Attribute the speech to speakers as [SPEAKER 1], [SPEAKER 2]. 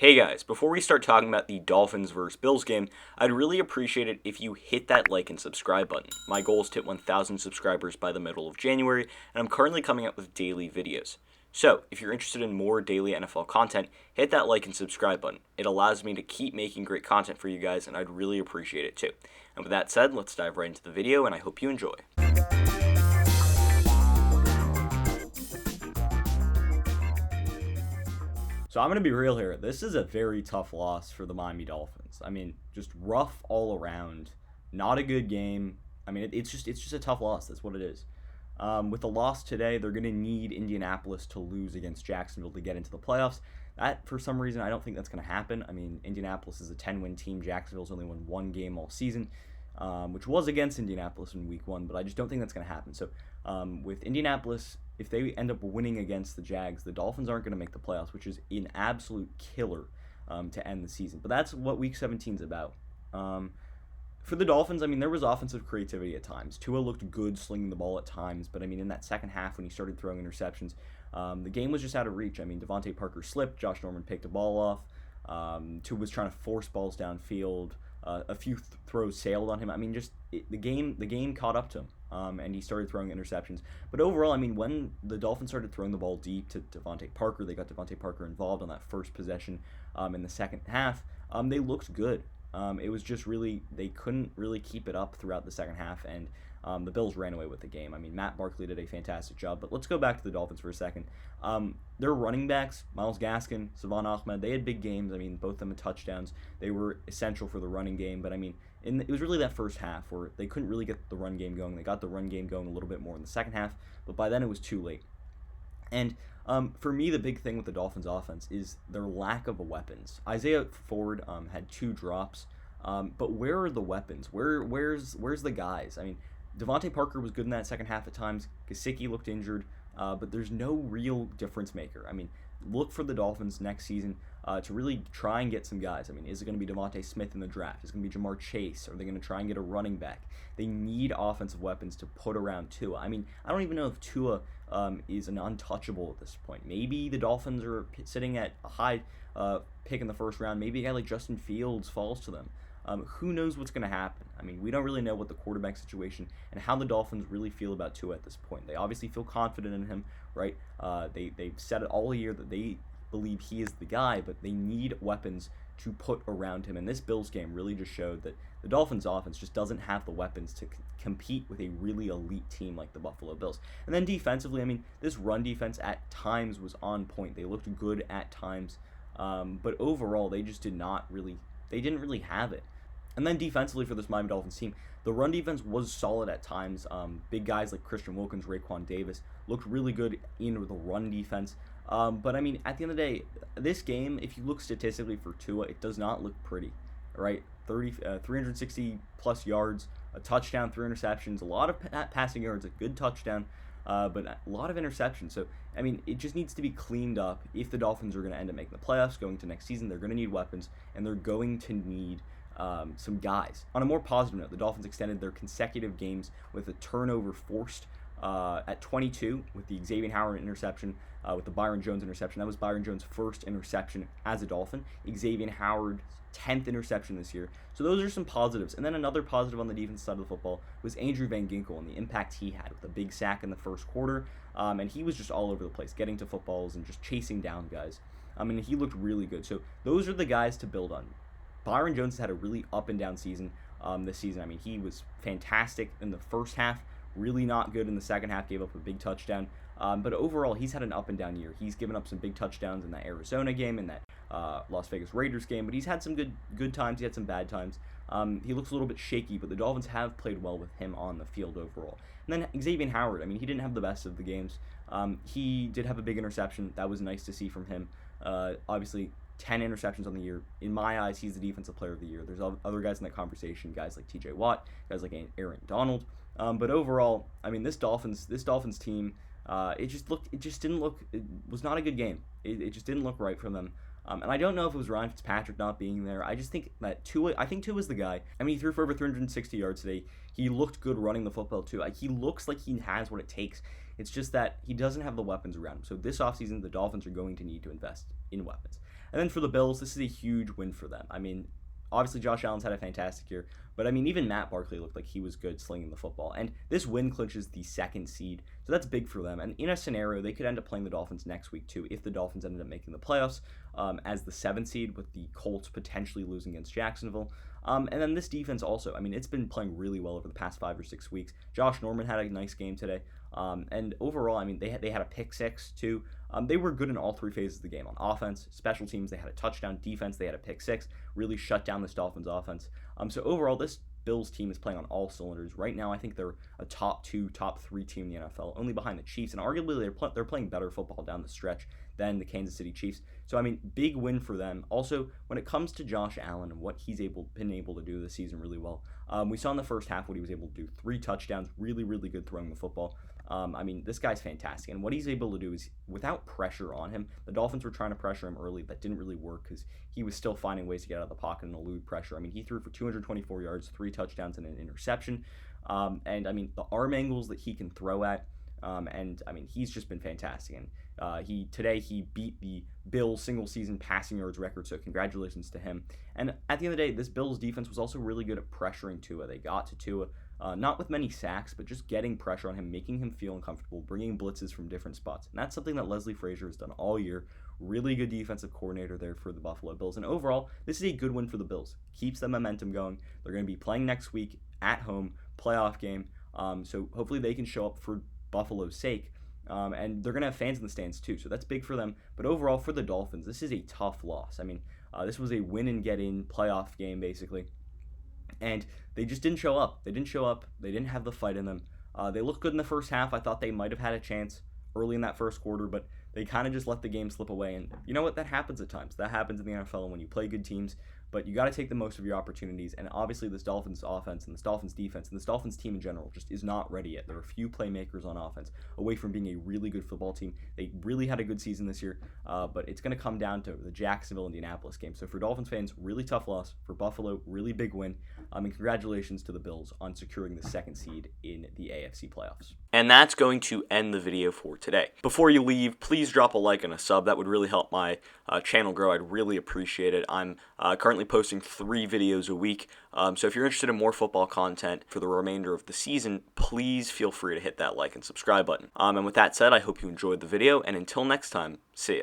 [SPEAKER 1] Hey guys, before we start talking about the Dolphins vs. Bills game, I'd really appreciate it if you hit that like and subscribe button. My goal is to hit 1,000 subscribers by the middle of January, and I'm currently coming out with daily videos. So, if you're interested in more daily NFL content, hit that like and subscribe button. It allows me to keep making great content for you guys, and I'd really appreciate it too. And with that said, let's dive right into the video, and I hope you enjoy. So I'm going to be real here. This is a very tough loss for the Miami Dolphins. I mean, just rough all around. Not a good game. I mean, it's just a tough loss. That's what it is. With the loss today, they're going to need Indianapolis to lose against Jacksonville to get into the playoffs. That, for some reason, I don't think that's going to happen. I mean, Indianapolis is a 10-win team. Jacksonville's only won one game all season, which was against Indianapolis in Week 1, but I just don't think that's going to happen. So with Indianapolis, if they end up winning against the Jags, the Dolphins aren't going to make the playoffs, which is an absolute killer to end the season. But that's what Week 17 is about. For the Dolphins, I mean, there was offensive creativity at times. Tua looked good slinging the ball at times, but I mean, in that second half when he started throwing interceptions, the game was just out of reach. I mean, Devontae Parker slipped, Josh Norman picked a ball off, Tua was trying to force balls downfield, a few throws sailed on him. I mean, the game caught up to him. And he started throwing interceptions. But overall, I mean, when the Dolphins started throwing the ball deep to Devontae Parker, they got Devontae Parker involved on that first possession in the second half, they looked good. It was just really, they couldn't really keep it up throughout the second half, and the Bills ran away with the game. I mean, Matt Barkley did a fantastic job, but let's go back to the Dolphins for a second. Their running backs, Myles Gaskin, Stefon Ahmed, they had big games. I mean, both of them had touchdowns. They were essential for the running game, but I mean, it was really that first half where they couldn't really get the run game going. They got the run game going a little bit more in the second half, but by then it was too late. And for me, the big thing with the Dolphins' offense is their lack of weapons. Isaiah Ford had 2 drops, but where are the weapons? Where's the guys? I mean, Devontae Parker was good in that second half at times. Gesicki looked injured, but there's no real difference maker. I mean, look for the Dolphins next season to really try and get some guys. I mean, is it going to be Devontae Smith in the draft? Is it going to be Jamar Chase? Are they going to try and get a running back? They need offensive weapons to put around Tua. I mean, I don't even know if Tua is an untouchable at this point. Maybe the Dolphins are sitting at a high pick in the first round. Maybe a guy like Justin Fields falls to them. Who knows what's going to happen? I mean, we don't really know what the quarterback situation and how the Dolphins really feel about Tua at this point. They obviously feel confident in him, right? They've said it all year that they believe he is the guy, but they need weapons to put around him. And this Bills game really just showed that the Dolphins' offense just doesn't have the weapons to compete with a really elite team like the Buffalo Bills. And then defensively, I mean, this run defense at times was on point. They looked good at times, but overall, they just didn't really have it. And then defensively for this Miami Dolphins team, the run defense was solid at times. Big guys like Christian Wilkins, Raekwon Davis looked really good in the run defense. But I mean, at the end of the day, this game, if you look statistically for Tua, it does not look pretty, right? 360 plus yards, a touchdown, 3 interceptions, a lot of passing yards, a good touchdown, but a lot of interceptions. So, I mean, it just needs to be cleaned up. If the Dolphins are going to end up making the playoffs going to next season, they're going to need weapons, and they're going to need some guys. On a more positive note, the Dolphins extended their consecutive games with a turnover forced at 22 with the Xavien Howard interception, with the Byron Jones interception. That was Byron Jones' first interception as a Dolphin. Xavien Howard's 10th interception this year. So those are some positives. And then another positive on the defense side of the football was Andrew Van Ginkel and the impact he had with a big sack in the first quarter. And he was just all over the place, getting to footballs and just chasing down guys. I mean, he looked really good. So those are the guys to build on. Byron Jones had a really up and down season this season. I mean, he was fantastic in the first half, really not good in the second half, gave up a big touchdown. But overall, he's had an up and down year. He's given up some big touchdowns in that Arizona game, in that Las Vegas Raiders game, but he's had some good times. He had some bad times. He looks a little bit shaky, but the Dolphins have played well with him on the field overall. And then Xavien Howard, I mean, he didn't have the best of the games. He did have a big interception. That was nice to see from him. Obviously, 10 interceptions on the year. In my eyes, he's the defensive player of the year. There's other guys in that conversation, guys like TJ Watt, guys like Aaron Donald. But overall, I mean, this Dolphins team, it was not a good game. It just didn't look right from them. And I don't know if it was Ryan Fitzpatrick not being there. I just think that Tua's the guy. I mean, he threw for over 360 yards today. He looked good running the football too. He looks like he has what it takes. It's just that he doesn't have the weapons around him. So this offseason, the Dolphins are going to need to invest in weapons. And then for the Bills, this is a huge win for them. I mean, obviously Josh Allen's had a fantastic year, but I mean, even Matt Barkley looked like he was good slinging the football. And this win clinches the second seed, so that's big for them. And in a scenario, they could end up playing the Dolphins next week too, if the Dolphins ended up making the playoffs as the 7th seed, with the Colts potentially losing against Jacksonville. And then this defense also, I mean, it's been playing really well over the past 5 or 6 weeks. Josh Norman had a nice game today. And overall, I mean, they had a pick six too. They were good in all 3 phases of the game. On offense, special teams, they had a touchdown. Defense, they had a pick six. Really shut down this Dolphins offense. So overall, this Bills team is playing on all cylinders. Right now, I think they're a top 2, top 3 team in the NFL, only behind the Chiefs. And arguably, they're playing better football down the stretch than the Kansas City Chiefs. So, I mean, big win for them. Also, when it comes to Josh Allen and what he's been able to do this season really well, we saw in the first half what he was able to do. 3 touchdowns, really, really good throwing the football. I mean, this guy's fantastic. And what he's able to do is, without pressure on him, the Dolphins were trying to pressure him early. That didn't really work because he was still finding ways to get out of the pocket and elude pressure. I mean, he threw for 224 yards, 3 touchdowns, and an interception. And, I mean, the arm angles that he can throw at, and, I mean, he's just been fantastic. And today he beat the Bills single-season passing yards record, so congratulations to him. And at the end of the day, this Bills defense was also really good at pressuring Tua. They got to Tua. Not with many sacks, but just getting pressure on him, making him feel uncomfortable, bringing blitzes from different spots. And that's something that Leslie Frazier has done all year. Really good defensive coordinator there for the Buffalo Bills. And overall, this is a good win for the Bills. Keeps the momentum going. They're going to be playing next week at home, playoff game. So hopefully they can show up for Buffalo's sake. And they're going to have fans in the stands too. So that's big for them. But overall, for the Dolphins, this is a tough loss. I mean, this was a win-and-get-in playoff game, basically. And they just didn't show up. They didn't have the fight in them. They looked good in the first half. I thought they might have had a chance early in that first quarter, but they kind of just let the game slip away. And you know what? That happens at times. That happens in the NFL when you play good teams. But you got to take the most of your opportunities. And obviously this Dolphins offense and this Dolphins defense and this Dolphins team in general just is not ready yet. There are a few playmakers on offense away from being a really good football team. They really had a good season this year, but it's going to come down to the Jacksonville-Indianapolis game. So for Dolphins fans, really tough loss. For Buffalo, really big win. And congratulations to the Bills on securing the 2nd seed in the AFC playoffs. And that's going to end the video for today. Before you leave, please drop a like and a sub. That would really help my channel grow. I'd really appreciate it. I'm currently posting 3 videos a week. So if you're interested in more football content for the remainder of the season, please feel free to hit that like and subscribe button. And with that said, I hope you enjoyed the video. And until next time, see ya.